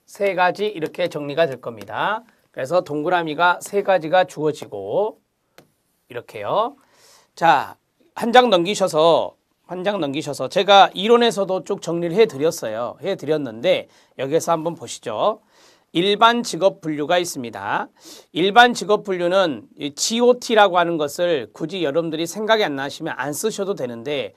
세 가지 이렇게 정리가 될 겁니다. 그래서 동그라미가 세 가지가 주어지고 이렇게요. 자, 한 장 넘기셔서 제가 이론에서도 쭉 정리를 해드렸어요. 해드렸는데 여기서 한번 보시죠. 일반 직업 분류가 있습니다. 일반 직업 분류는 GOT라고 하는 것을 굳이 여러분들이 생각이 안 나시면 안 쓰셔도 되는데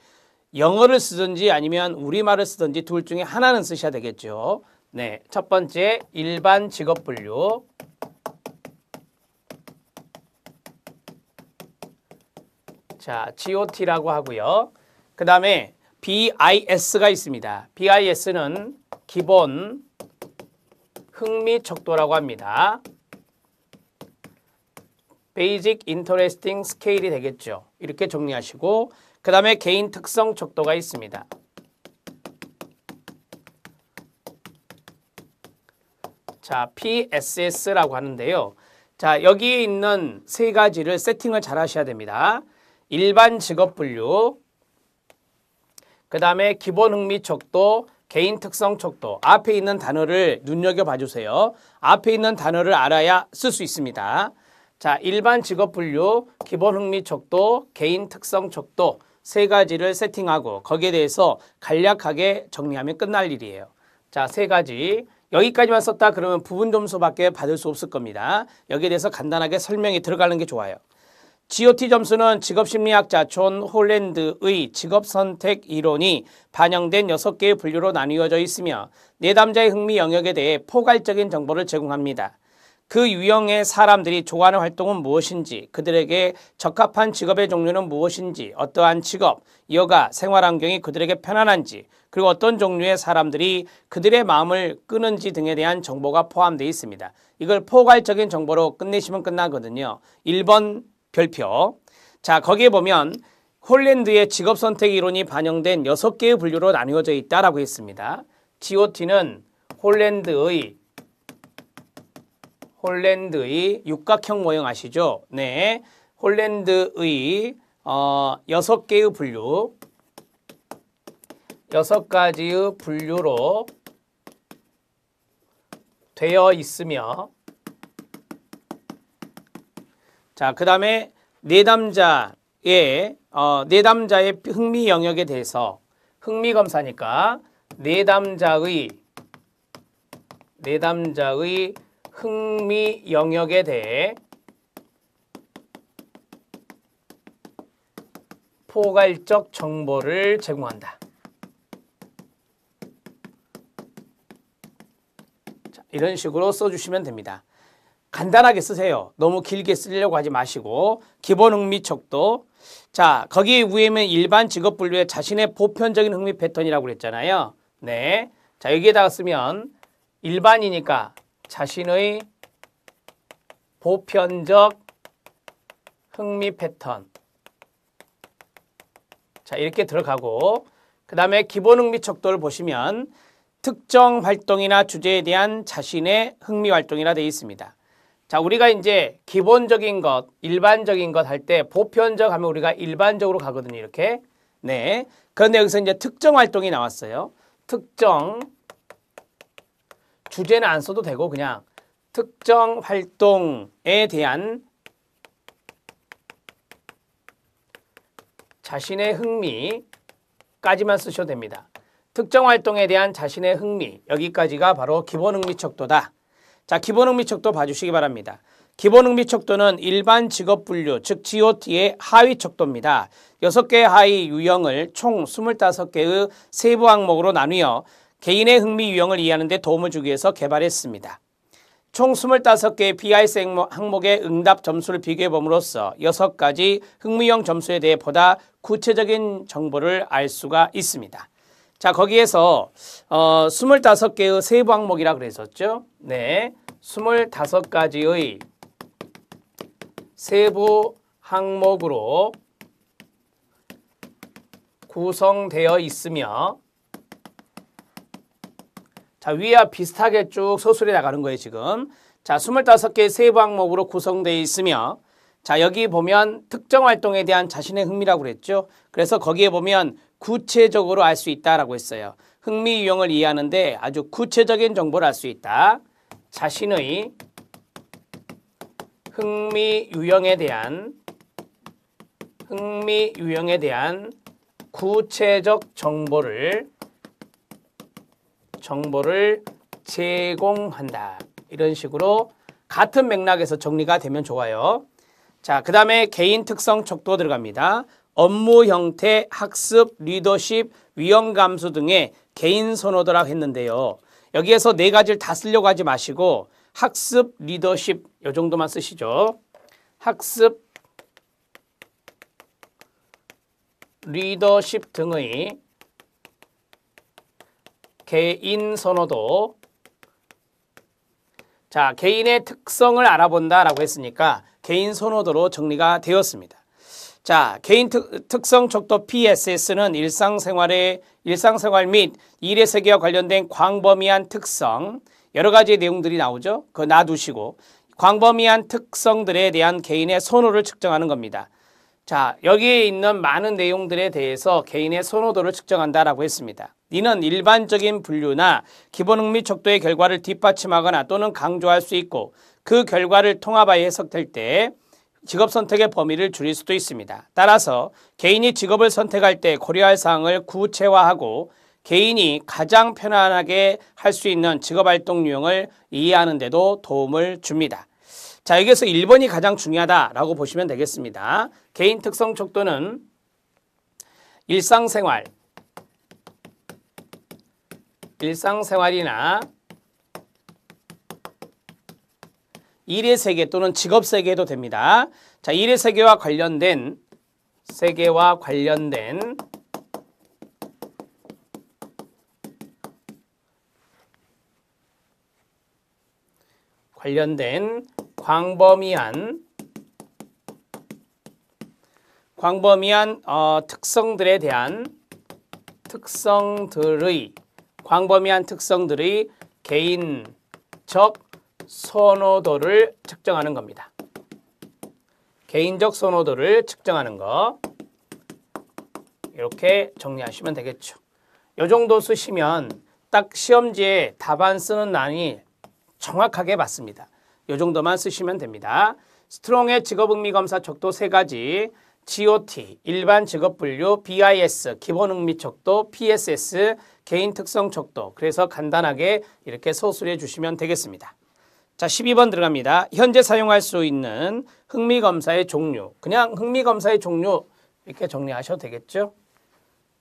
영어를 쓰든지 아니면 우리말을 쓰든지 둘 중에 하나는 쓰셔야 되겠죠. 네, 첫 번째 일반 직업 분류. 자, GOT라고 하고요. 그 다음에 BIS가 있습니다. BIS는 기본 흥미 척도라고 합니다. Basic Interesting Scale이 되겠죠. 이렇게 정리하시고 그 다음에 개인 특성 척도가 있습니다. 자, PSS라고 하는데요. 자, 여기 있는 세 가지를 세팅을 잘 하셔야 됩니다. 일반 직업 분류, 그 다음에 기본 흥미 척도, 개인 특성 척도. 앞에 있는 단어를 눈여겨봐 주세요. 앞에 있는 단어를 알아야 쓸 수 있습니다. 자, 일반 직업 분류, 기본 흥미 척도, 개인 특성 척도 세 가지를 세팅하고 거기에 대해서 간략하게 정리하면 끝날 일이에요. 자, 세 가지. 여기까지만 썼다 그러면 부분 점수밖에 받을 수 없을 겁니다. 여기에 대해서 간단하게 설명이 들어가는 게 좋아요. GOT 점수는 직업심리학자 존 홀랜드의 직업선택 이론이 반영된 6개의 분류로 나뉘어져 있으며 내담자의 흥미 영역에 대해 포괄적인 정보를 제공합니다. 그 유형의 사람들이 좋아하는 활동은 무엇인지, 그들에게 적합한 직업의 종류는 무엇인지, 어떠한 직업, 여가, 생활환경이 그들에게 편안한지, 그리고 어떤 종류의 사람들이 그들의 마음을 끄는지 등에 대한 정보가 포함되어 있습니다. 이걸 포괄적인 정보로 끝내시면 끝나거든요. 1번 별표. 자, 거기에 보면 홀랜드의 직업선택 이론이 반영된 6개의 분류로 나누어져 있다라고 했습니다. GOT는 홀랜드의 육각형 모형 아시죠? 네, 홀랜드의 6개의 분류, 6가지의 분류로 되어 있으며 자, 그 다음에 내담자의 흥미 영역에 대해서 흥미 검사니까 내담자의 흥미 영역에 대해 포괄적 정보를 제공한다. 자, 이런 식으로 써주시면 됩니다. 간단하게 쓰세요. 너무 길게 쓰려고 하지 마시고 기본 흥미 척도. 자, 거기 위에는 일반 직업 분류의 자신의 보편적인 흥미 패턴이라고 그랬잖아요. 네, 자, 여기에다가 쓰면 일반이니까 자신의 보편적 흥미 패턴. 자, 이렇게 들어가고 그 다음에 기본 흥미 척도를 보시면 특정 활동이나 주제에 대한 자신의 흥미 활동이라 되어 있습니다. 자, 우리가 이제 기본적인 것, 일반적인 것 할 때 보편적 하면 우리가 일반적으로 가거든요. 이렇게. 네. 그런데 여기서 이제 특정 활동이 나왔어요. 특정 주제는 안 써도 되고 그냥 특정 활동에 대한 자신의 흥미까지만 쓰셔도 됩니다. 특정 활동에 대한 자신의 흥미, 여기까지가 바로 기본 흥미 척도다. 자, 기본 흥미 척도 봐주시기 바랍니다. 기본 흥미 척도는 일반 직업 분류, 즉 GOT의 하위 척도입니다. 6개의 하위 유형을 총 25개의 세부 항목으로 나누어 개인의 흥미 유형을 이해하는 데 도움을 주기 위해서 개발했습니다. 총 25개의 BIS 항목의 응답 점수를 비교해 봄으로써 6가지 흥미형 점수에 대해 보다 구체적인 정보를 알 수가 있습니다. 자, 거기에서 25개의 세부 항목이라 그랬었죠. 네, 25가지의 세부 항목으로 구성되어 있으며 자, 위와 비슷하게 쭉 서술해 나가는 거예요, 지금. 자, 25개의 세부 항목으로 구성되어 있으며 자, 여기 보면 특정 활동에 대한 자신의 흥미라고 그랬죠. 그래서 거기에 보면 구체적으로 알 수 있다라고 했어요. 흥미 유형을 이해하는데 아주 구체적인 정보를 알 수 있다. 자신의 흥미 유형에 대한 구체적 정보를 제공한다. 이런 식으로 같은 맥락에서 정리가 되면 좋아요. 자, 그 다음에 개인 특성 척도 들어갑니다. 업무 형태, 학습, 리더십, 위험 감수 등의 개인 선호도라고 했는데요. 여기에서 네 가지를 다 쓰려고 하지 마시고 학습, 리더십 이 정도만 쓰시죠. 학습, 리더십 등의 개인 선호도. 자, 개인의 특성을 알아본다라고 했으니까 개인 선호도로 정리가 되었습니다. 자, 개인 특성 척도 PSS는 일상생활 및 일의 세계와 관련된 광범위한 특성, 여러 가지 내용들이 나오죠. 그거 놔두시고 광범위한 특성들에 대한 개인의 선호를 측정하는 겁니다. 자, 여기에 있는 많은 내용들에 대해서 개인의 선호도를 측정한다라고 했습니다. 이는 일반적인 분류나 기본 흥미 척도의 결과를 뒷받침하거나 또는 강조할 수 있고 그 결과를 통합하여 해석될 때 직업 선택의 범위를 줄일 수도 있습니다. 따라서 개인이 직업을 선택할 때 고려할 사항을 구체화하고 개인이 가장 편안하게 할 수 있는 직업활동 유형을 이해하는 데도 도움을 줍니다. 자, 여기서 1번이 가장 중요하다라고 보시면 되겠습니다. 개인 특성 척도는 일상생활이나 일의 세계 또는 직업 세계도 됩니다. 자, 일의 세계와 관련된 광범위한 특성들의 개인적 선호도를 측정하는 겁니다. 개인적 선호도를 측정하는 거. 이렇게 정리하시면 되겠죠. 이 정도 쓰시면 딱 시험지에 답안 쓰는 난이 정확하게 맞습니다. 이 정도만 쓰시면 됩니다. 스트롱의 직업흥미검사 척도 3가지, GOT, 일반 직업분류, BIS, 기본흥미 척도, PSS, 개인 특성 척도. 그래서 간단하게 이렇게 서술해 주시면 되겠습니다. 자, 12번 들어갑니다. 현재 사용할 수 있는 흥미검사의 종류. 그냥 흥미검사의 종류 이렇게 정리하셔도 되겠죠.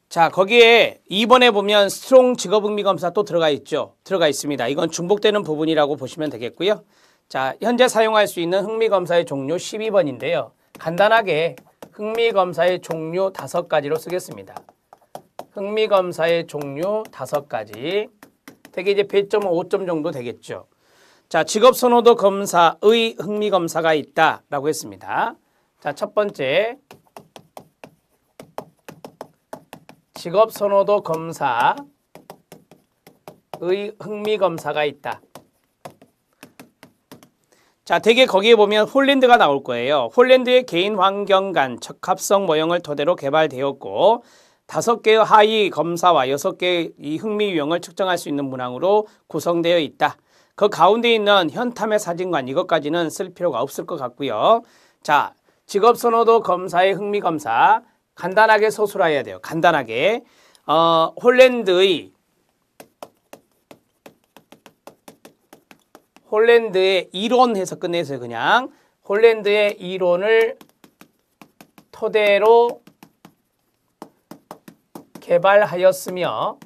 자, 거기에 2번에 보면 스트롱 직업흥미검사 또 들어가 있습니다. 이건 중복되는 부분이라고 보시면 되겠고요. 자, 현재 사용할 수 있는 흥미검사의 종류 12번인데요. 간단하게 흥미검사의 종류 5가지로 쓰겠습니다. 흥미검사의 종류 5가지. 되게 이제 배점은 5점 정도 되겠죠. 자, 직업선호도 검사의 흥미검사가 있다라고 했습니다. 자, 첫 번째. 직업선호도 검사의 흥미검사가 있다. 자, 되게 거기에 보면 홀랜드가 나올 거예요. 홀랜드의 개인 환경 간 적합성 모형을 토대로 개발되었고 5개의 하위 검사와 6개의 이 흥미 유형을 측정할 수 있는 문항으로 구성되어 있다. 그 가운데 있는 현탐의 사진관 이것까지는 쓸 필요가 없을 것 같고요. 자, 직업선호도 검사의 흥미검사 간단하게 서술해야 돼요. 간단하게 홀랜드의 이론해서 끝내세요. 그냥 홀랜드의 이론을 토대로 개발하였으며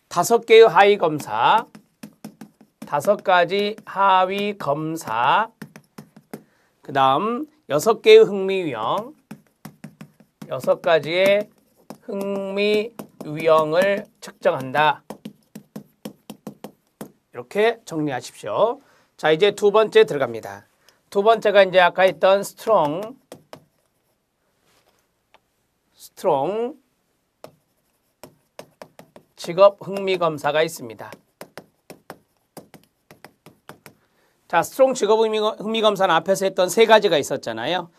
5개의 하위 검사 5가지 하위 검사 그 다음 6개의 흥미 유형 6가지의 흥미 유형을 측정한다. 이렇게 정리하십시오. 자, 이제 두 번째 들어갑니다. 두 번째가 이제 아까 했던 스트롱 직업 흥미 검사가 있습니다. 자, 스트롱 직업 흥미 검사는 앞에서 했던 세 가지가 있었잖아요.